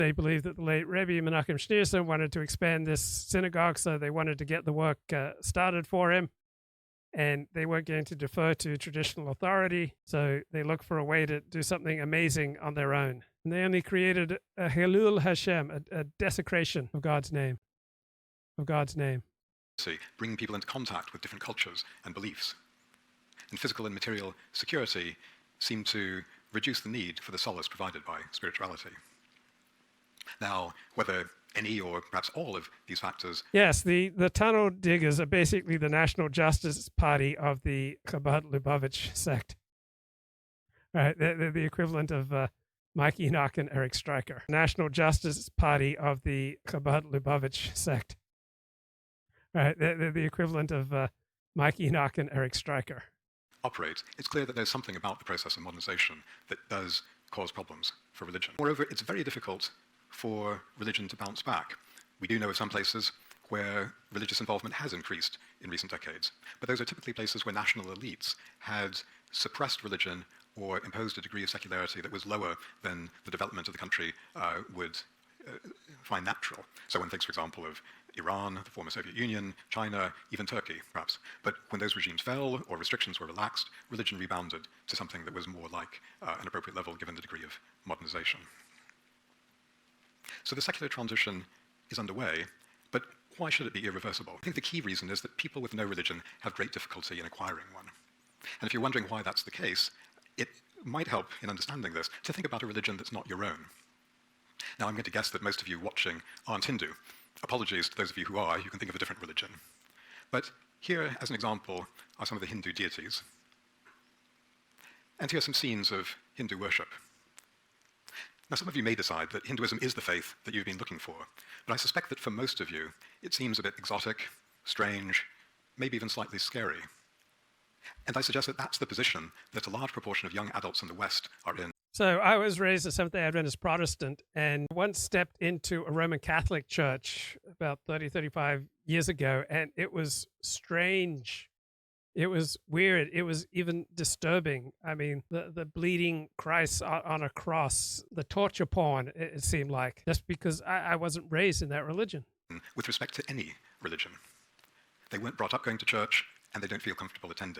They believed that the late Rebbe Menachem Schneerson wanted to expand this synagogue, so they wanted to get the work started for him. And they weren't going to defer to traditional authority, so they looked for a way to do something amazing on their own. And they only created a Hilul Hashem, a desecration of God's name. Bringing people into contact with different cultures and beliefs. And physical and material security seem to reduce the need for the solace provided by spirituality. Now, whether any or perhaps all of these factors... Yes, the tunnel diggers are basically the National Justice Party of the Chabad Lubavitch sect. Right, they're the equivalent of Mike Enoch and Eric Stryker. National Justice Party of the Chabad Lubavitch sect. Right, they're the equivalent of Mike Enoch and Eric Stryker. Operate, it's clear that there's something about the process of modernization that does cause problems for religion. Moreover, it's very difficult for religion to bounce back. We do know of some places where religious involvement has increased in recent decades, but those are typically places where national elites had suppressed religion or imposed a degree of secularity that was lower than the development of the country would find natural. So one thinks, for example, of Iran, the former Soviet Union, China, even Turkey, perhaps. But when those regimes fell or restrictions were relaxed, religion rebounded to something that was more like an appropriate level given the degree of modernization. So the secular transition is underway, but why should it be irreversible? I think the key reason is that people with no religion have great difficulty in acquiring one. And if you're wondering why that's the case, it might help in understanding this to think about a religion that's not your own. Now, I'm going to guess that most of you watching aren't Hindu. Apologies to those of you who are, you can think of a different religion. But here, as an example, are some of the Hindu deities. And here are some scenes of Hindu worship. Now, some of you may decide that Hinduism is the faith that you've been looking for, but I suspect that for most of you, it seems a bit exotic, strange, maybe even slightly scary. And I suggest that that's the position that a large proportion of young adults in the West are in. So I was raised a Seventh-day Adventist Protestant and once stepped into a Roman Catholic church about 35 years ago, and it was strange. It was weird. It was even disturbing. I mean, the bleeding Christ on a cross, the torture porn, it seemed like, just because I wasn't raised in that religion. With respect to any religion. They weren't brought up going to church, and they don't feel comfortable attending.